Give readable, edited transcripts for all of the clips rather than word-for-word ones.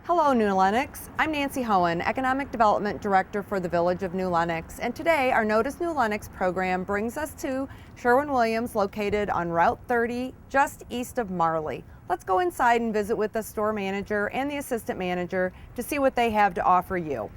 Hello, New Lenox. I'm Nancy Hoehn, Economic Development Director for the Village of New Lenox, and today our Notice New Lenox program brings us to Sherwin-Williams, located on Route 30, just east of Marley. Let's go inside and visit with the store manager and the assistant manager to see what they have to offer you.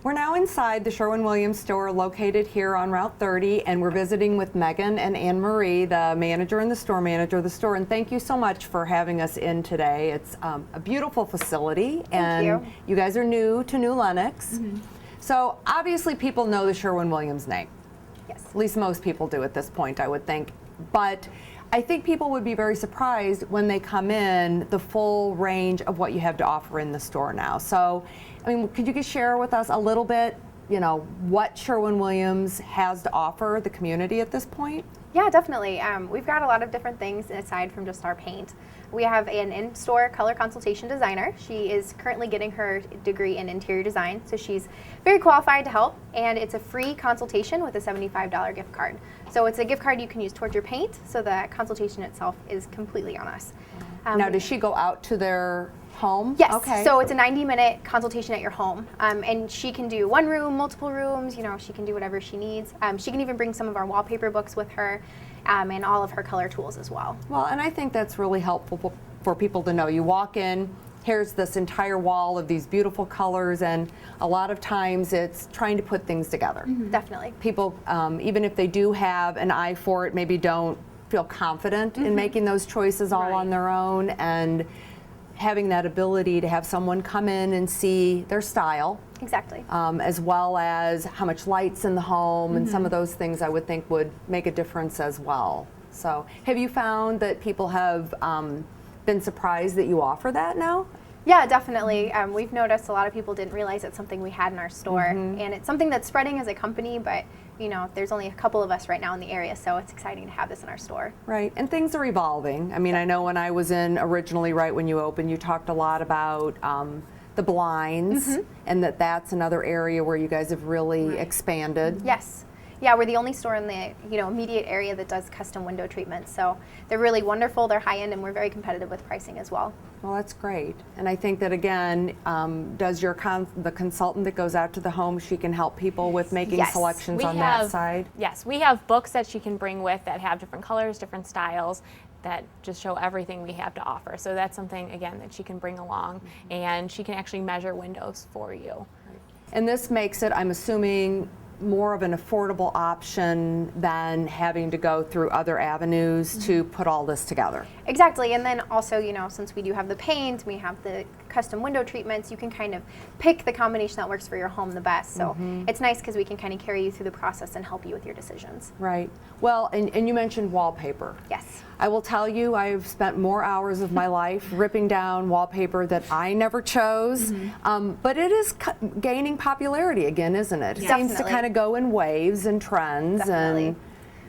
We're now inside the Sherwin-Williams store located here on Route 30, and we're visiting with Megan and Anne Marie, the manager and the store manager of the store. And thank you so much for having us in today. It's a beautiful facility, and you guys are new to New Lenox. So obviously people know the Sherwin-Williams name. Yes. At least most people do at this point, I would think. But I think people would be very surprised when they come in the full range of what you have to offer in the store now. So, I mean, could you just share with us a little bit, you know, what Sherwin-Williams has to offer the community at this point? Yeah, definitely. We've got a lot of different things aside from just our paint. We have an in-store color consultation designer. She is currently getting her degree in interior design, so she's very qualified to help, and it's a free consultation with a $75 gift card. So it's a gift card you can use towards your paint, so the consultation itself is completely on us. Now, does she go out to their home? Yes, okay. So it's a 90-minute consultation at your home, and she can do one room, multiple rooms, you know, she can do whatever she needs. She can even bring some of our wallpaper books with her, and all of her color tools as well. Well, and I think that's really helpful for people to know. You walk in, here's this entire wall of these beautiful colors, and a lot of times it's trying to put things together. Definitely. People, even if they do have an eye for it, maybe don't feel confident in making those choices all on their own, and having that ability to have someone come in and see their style. Exactly. As well as how much light's in the home, and some of those things I would think would make a difference as well. So have you found that people have been surprised that you offer that now? Yeah, definitely. We've noticed a lot of people didn't realize it's something we had in our store, and it's something that's spreading as a company, but you know, there's only a couple of us right now in the area, so it's exciting to have this in our store. Right, and things are evolving. I mean, I know when I was in originally, right when you opened, you talked a lot about the blinds, and that's another area where you guys have really expanded. Yes. Yeah, we're the only store in the immediate area that does custom window treatments. So they're really wonderful, they're high end, and we're very competitive with pricing as well. Well, that's great. And I think that again, does the consultant that goes out to the home, she can help people with making selections on that side? Yes, we have books that she can bring with that have different colors, different styles, that just show everything we have to offer. So that's something, again, that she can bring along, and she can actually measure windows for you. And this makes it, I'm assuming, more of an affordable option than having to go through other avenues to put all this together. Exactly, and then also, you know, since we do have the paint, we have the custom window treatments, you can kind of pick the combination that works for your home the best. So it's nice because we can kind of carry you through the process and help you with your decisions. Right. Well, and you mentioned wallpaper. Yes. I will tell you, I've spent more hours of my life ripping down wallpaper that I never chose, but it is gaining popularity again, isn't it? It seems to kind of go in waves and trends. Definitely.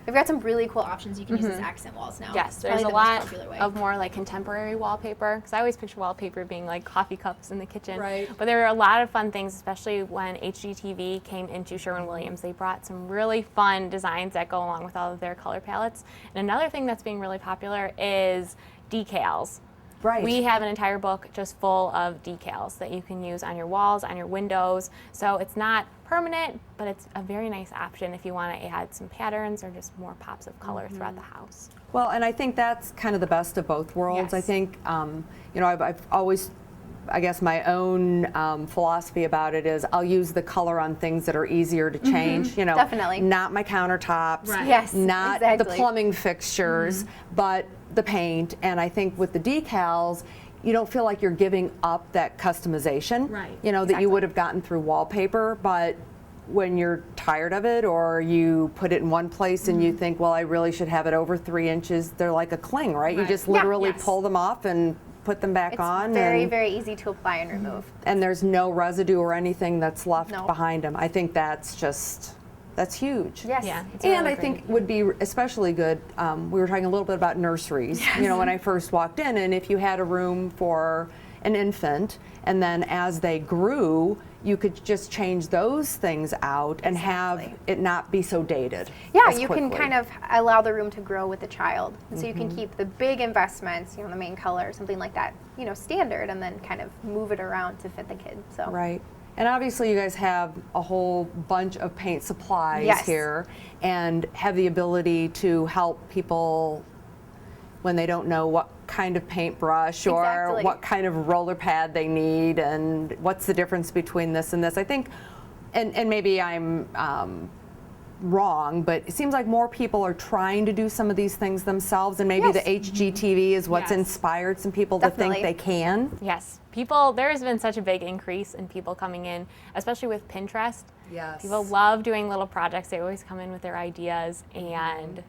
We've got some really cool options you can use as accent walls now. Yes, there's a lot of more like contemporary wallpaper, because I always picture wallpaper being like coffee cups in the kitchen. Right. But there are a lot of fun things, especially when HGTV came into Sherwin-Williams. They brought some really fun designs that go along with all of their color palettes. And another thing that's being really popular is decals. Right. We have an entire book just full of decals that you can use on your walls, on your windows. So it's not permanent, but it's a very nice option if you want to add some patterns or just more pops of color throughout the house. Well, and I think that's kind of the best of both worlds. I think, you know, I've always, I guess my own philosophy about it is I'll use the color on things that are easier to change. You know, Definitely. Not my countertops, Yes, not exactly. the plumbing fixtures, but the paint. And I think with the decals, you don't feel like you're giving up that customization, Right. you know, that Exactly. you would have gotten through wallpaper, but when you're tired of it or you put it in one place and you think, well, I really should have it over 3 inches, they're like a cling, right? You Right. just Yeah. literally Yes. pull them off and put them back It's on. very, and, very easy to apply and remove. and there's no residue or anything that's left No. behind them. I think that's huge. Yes. Yeah. It's a And really I great think idea. would be especially good, we were talking a little bit about nurseries, you know, when I first walked in, and if you had a room for an infant, and then as they grew, you could just change those things out and have Exactly. it not be so dated. Yeah, as you can quickly. kind of allow the room to grow with the child. And so you can keep the big investments, you know, the main color, something like that, you know, standard, and then kind of move it around to fit the kid. So Right. And obviously you guys have a whole bunch of paint supplies Yes. here and have the ability to help people when they don't know what kind of paintbrush or Exactly. what kind of roller pad they need and what's the difference between this and this. I think, and maybe I'm wrong, but it seems like more people are trying to do some of these things themselves, and maybe Yes. the HGTV is what's Yes. inspired some people to Definitely. think they can. Yes, there has been such a big increase in people coming in, especially with Pinterest. Yes. People love doing little projects. They always come in with their ideas and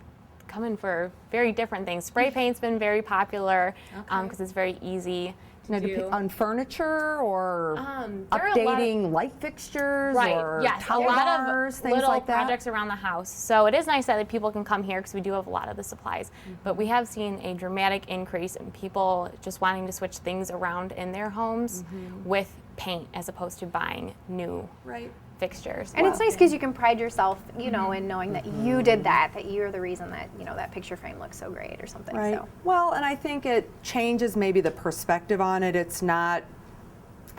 come in for very different things. Spray paint's been very popular because it's very easy to do. On furniture or there are a lot of- updating light fixtures Right. or Yes. A towel lot bars, of things little like that. projects around the house. So it is nice that people can come here because we do have a lot of the supplies. But we have seen a dramatic increase in people just wanting to switch things around in their homes with paint as opposed to buying new Right. fixtures. And it's nice because you can pride yourself, you know, in knowing that you did that you're the reason that, you know, that picture frame looks so great or something. Right. So Well, and I think it changes maybe the perspective on it. It's not,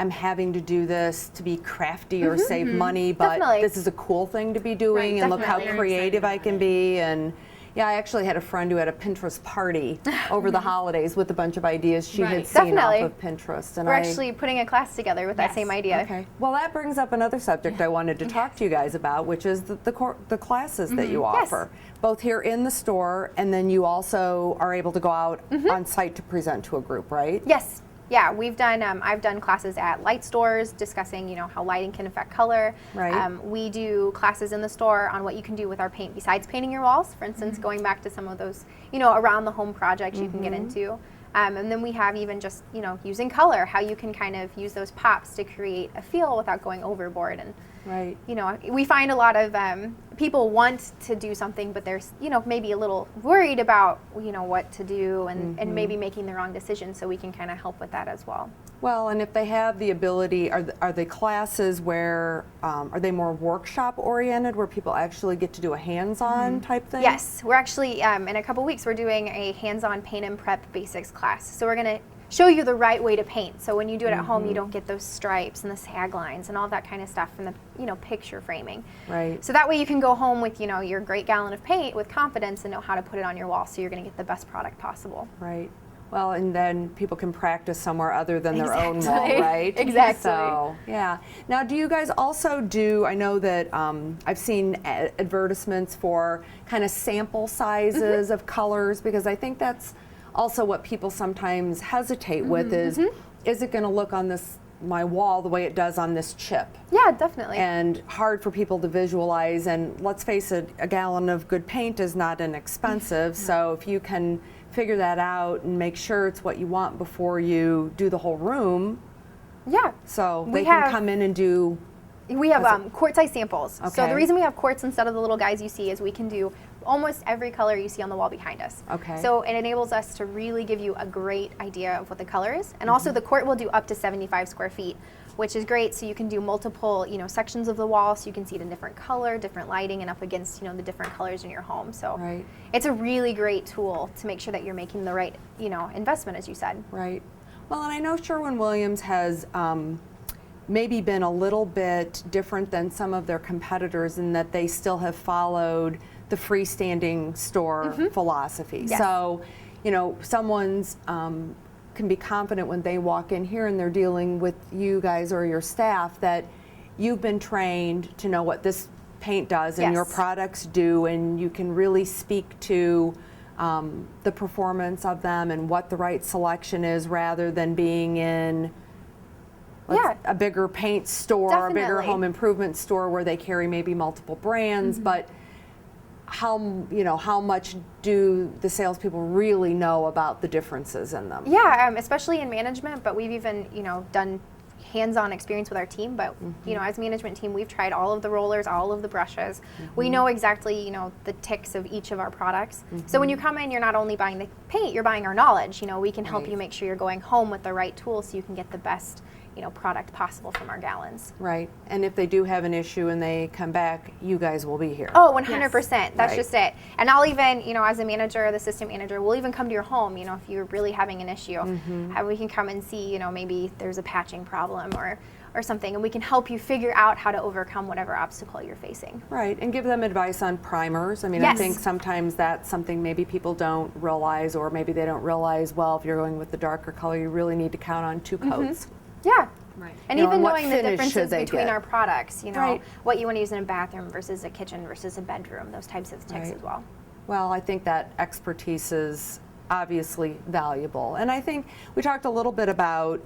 I'm having to do this to be crafty or save money, but Definitely. this is a cool thing to be doing, Right, and look how definitely. creative I can be. And yeah, I actually had a friend who had a Pinterest party over the holidays with a bunch of ideas she had Right. seen off Definitely. of Pinterest. And we're I, actually putting a class together with that Yes. same idea. Okay. Well, that brings up another subject I wanted to talk to you guys about, which is the classes that you Yes. offer, both here in the store, and then you also are able to go out on site to present to a group, right? Yes. Yeah, we've done. I've done classes at light stores discussing, you know, how lighting can affect color. Right. We do classes in the store on what you can do with our paint besides painting your walls. For instance, going back to some of those, you know, around the home projects you can get into. And then we have even just, you know, using color, how you can kind of use those pops to create a feel without going overboard. And Right. you know, we find a lot of people want to do something, but they're, you know, maybe a little worried about, you know, what to do and maybe making the wrong decision. So we can kind of help with that as well. Well, and if they have the ability, are they classes where, are they more workshop oriented, where people actually get to do a hands-on type thing? Yes, we're actually, in a couple weeks, we're doing a hands-on paint and prep basics class. So we're going to show you the right way to paint. So when you do it at home, you don't get those stripes and the sag lines and all that kind of stuff from the, you know, picture framing. Right. So that way you can go home with, you know, your great gallon of paint with confidence and know how to put it on your wall so you're going to get the best product possible. Right. Well, and then people can practice somewhere other than their own wall, Exactly. right? Exactly. So, yeah. Now, do you guys also do, I know that I've seen advertisements for kind of sample sizes of colors, because I think that's also what people sometimes hesitate with is it going to look on my wall the way it does on this chip? Yeah, definitely. And hard for people to visualize. And let's face it, a gallon of good paint is not inexpensive. So if you can figure that out and make sure it's what you want before you do the whole room, yeah. so We they can have- come in and do. We have quart size samples. So Okay. the reason we have quarts instead of the little guys you see is we can do almost every color you see on the wall behind us. Okay. So it enables us to really give you a great idea of what the color is. And also the quart will do up to 75 square feet, which is great. So you can do multiple, you know, sections of the wall so you can see it in different color, different lighting, and up against, you know, the different colors in your home. So Right. it's a really great tool to make sure that you're making the right, you know, investment, as you said. Right. Well, and I know Sherwin-Williams has maybe been a little bit different than some of their competitors in that they still have followed the freestanding store philosophy. Yes. So, you know, someone's can be confident when they walk in here and they're dealing with you guys or your staff that you've been trained to know what this paint does and your Yes. products do, and you can really speak to the performance of them and what the right selection is, rather than being in a bigger paint store, a bigger home improvement store where they carry maybe multiple brands, but how much do the salespeople really know about the differences in them? Yeah, especially in management, but we've even, done hands-on experience with our team, but as management team, we've tried all of the rollers, all of the brushes. We know exactly, the ticks of each of our products. So when you come in, you're not only buying the paint, you're buying our knowledge. We can help you make sure you're going home with the right tools so you can get the best product possible from our gallons. Right. And if they do have an issue and they come back, you guys will be here. Oh, 100%. That's just it. And I'll even, as a manager, the assistant manager, we'll even come to your home, if you're really having an issue. We can come and see, maybe there's a patching problem or something, and we can help you figure out how to overcome whatever obstacle you're facing. Right, and give them advice on primers. I mean, I think sometimes that's something maybe people don't realize, or maybe they don't realize, well, if you're going with the darker color, you really need to count on 2 coats. Yeah. Right. And even knowing the differences between our products, what you want to use in a bathroom versus a kitchen versus a bedroom, those types of ticks as well. Well, I think that expertise is obviously valuable. And I think we talked a little bit about,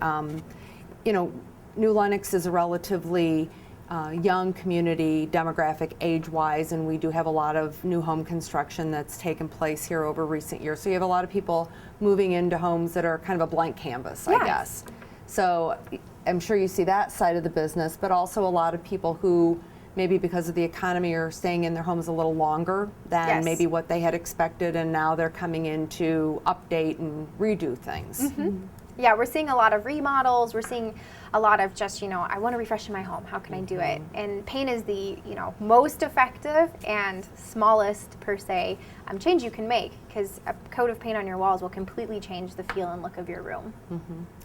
New Lenox is a relatively young community demographic age-wise, and we do have a lot of new home construction that's taken place here over recent years. So you have a lot of people moving into homes that are kind of a blank canvas, I guess. So I'm sure you see that side of the business, but also a lot of people who maybe because of the economy are staying in their homes a little longer than maybe what they had expected, and now they're coming in to update and redo things. Yeah, we're seeing a lot of remodels. We're seeing a lot of just, I want to refresh my home. How can I do it? And paint is the, most effective and smallest, per se, change you can make, because a coat of paint on your walls will completely change the feel and look of your room.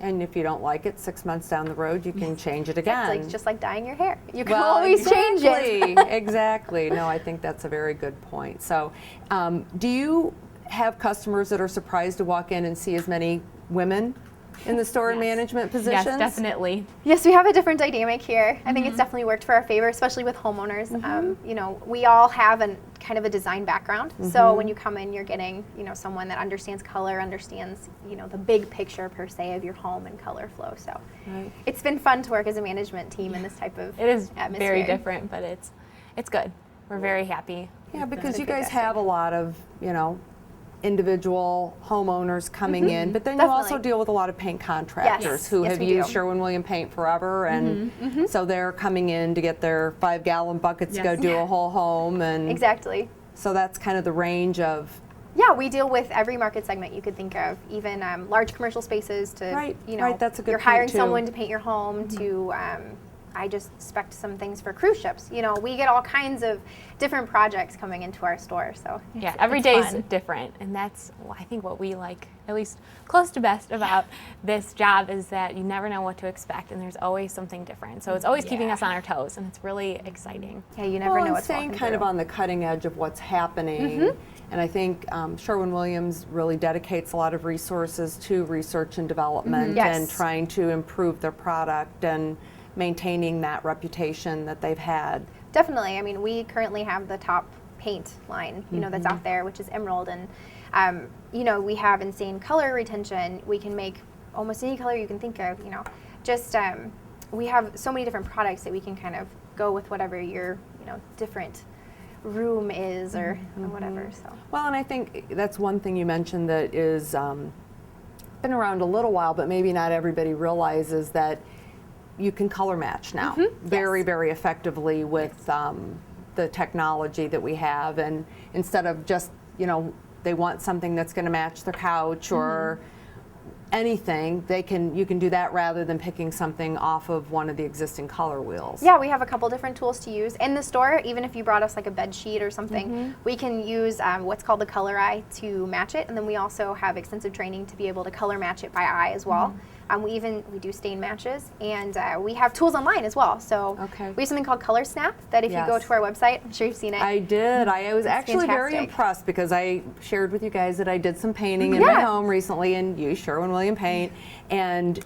And if you don't like it, 6 months down the road, you can change it again. It's just like dyeing your hair. You can always change it. Exactly. No, I think that's a very good point. So do you have customers that are surprised to walk in and see as many women in the store and management positions? Yes, definitely. Yes, we have a different dynamic here. I think it's definitely worked for our favor, especially with homeowners. We all have kind of a design background. So when you come in, you're getting, someone that understands color, understands, the big picture per se of your home and color flow. So it's been fun to work as a management team in this type of It is atmosphere. very different, but it's good. We're very happy. Yeah, because you guys have a lot of, individual homeowners coming in, but then you also deal with a lot of paint contractors who have used Sherwin-Williams paint forever, and so they're coming in to get their 5-gallon buckets to go do a whole home, and exactly. So that's kind of the range of. Yeah, we deal with every market segment you could think of, even large commercial spaces to, that's a good you're point hiring too. someone to paint your home to. I just spec'd some things for cruise ships. We get all kinds of different projects coming into our store. So every day is different, and that's I think what we like, at least close to best about this job, is that you never know what to expect, and there's always something different. So it's always keeping us on our toes, and it's really exciting. Yeah, you never know what's staying kind of on the cutting edge of what's happening. And I think Sherwin-Williams really dedicates a lot of resources to research and development and trying to improve their product and maintaining that reputation that they've had. Definitely. I mean, we currently have the top paint line, that's out there, which is emerald, and we have insane color retention. We can make almost any color you can think of. Just we have so many different products that we can kind of go with whatever your different room is or whatever. So well, and I think that's one thing you mentioned that is been around a little while, but maybe not everybody realizes that you can color match now very, very effectively with the technology that we have. And instead of just, they want something that's going to match their couch or anything, you can do that rather than picking something off of one of the existing color wheels. Yeah, we have a couple different tools to use in the store. Even if you brought us like a bed sheet or something, we can use what's called the color eye to match it, and then we also have extensive training to be able to color match it by eye as well. We do stain matches, and we have tools online as well. So we have something called Color Snap that if you go to our website, I'm sure you've seen it. I did. I was actually very impressed because I shared with you guys that I did some painting in my home recently and used Sherwin-Williams paint, and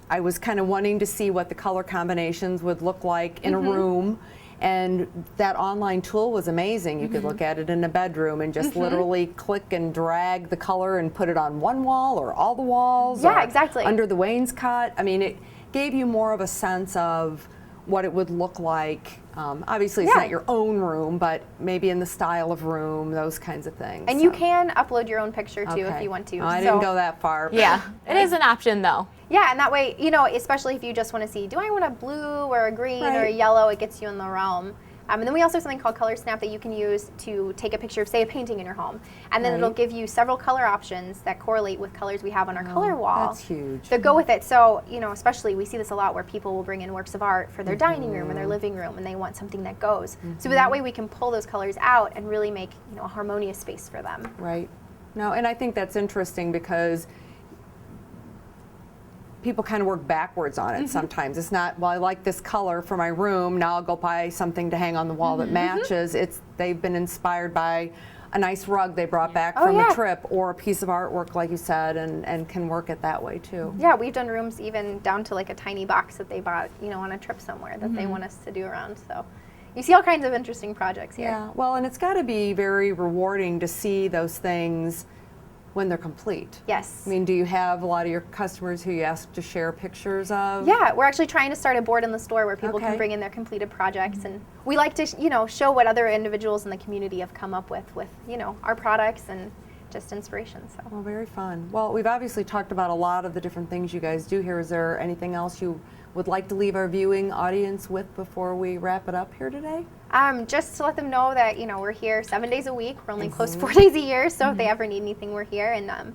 I was kind of wanting to see what the color combinations would look like in a room. And that online tool was amazing. You could look at it in a bedroom and just literally click and drag the color and put it on one wall or all the walls. Yeah, or exactly. under the wainscot. I mean, it gave you more of a sense of what it would look like. Obviously, it's not your own room, but maybe in the style of room, those kinds of things. And you can upload your own picture too if you want to. Oh, I didn't go that far. Yeah, it is an option though. Yeah, and that way, you know, especially if you just want to see, do I want a blue or a green or a yellow, it gets you in the realm. And then we also have something called Color Snap that you can use to take a picture of, say, a painting in your home. And then it'll give you several color options that correlate with colors we have on our color wall. That's huge. That go with it. So, you know, especially we see this a lot where people will bring in works of art for their dining room or their living room, and they want something that goes. So that way we can pull those colors out and really make, you know, a harmonious space for them. Right. No, and I think that's interesting because people kind of work backwards on it sometimes. It's not, well, I like this color for my room, now I'll go buy something to hang on the wall that matches. They've been inspired by a nice rug they brought back from a trip, or a piece of artwork, like you said, and can work it that way too. Yeah, we've done rooms even down to like a tiny box that they bought, you know, on a trip somewhere that they want us to do around. So you see all kinds of interesting projects here. Yeah, well, and it's got to be very rewarding to see those things when they're complete. Yes. I mean, do you have a lot of your customers who you ask to share pictures of? Yeah, we're actually trying to start a board in the store where people can bring in their completed projects, and we like to, you know, show what other individuals in the community have come up with, you know, our products and just inspiration. So. Well, very fun. Well, we've obviously talked about a lot of the different things you guys do here. Is there anything else you would like to leave our viewing audience with before we wrap it up here today? Just to let them know that, you know, we're here 7 days a week. We're only closed 4 days a year, so if they ever need anything, we're here. And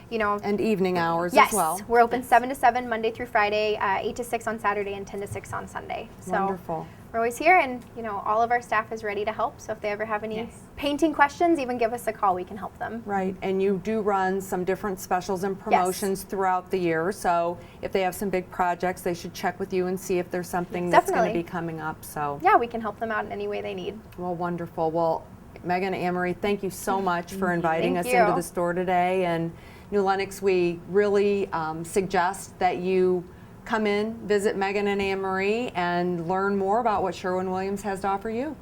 you know, and evening hours as well. Yes, we're open 7 to 7 Monday through Friday, 8 to 6 on Saturday, and 10 to 6 on Sunday. So wonderful. We're always here, and you know, all of our staff is ready to help. So if they ever have any painting questions, even give us a call. We can help them. Right, and you do run some different specials and promotions throughout the year. So if they have some big projects, they should check with you and see if there's something that's going to be coming up. So yeah, we can help them out in any way they need. Well, wonderful. Well, Megan, Anne-Marie, thank you so much for inviting us into the store today. And New Lenox, we really suggest that you come in, visit Megan and Anne-Marie, and learn more about what Sherwin-Williams has to offer you.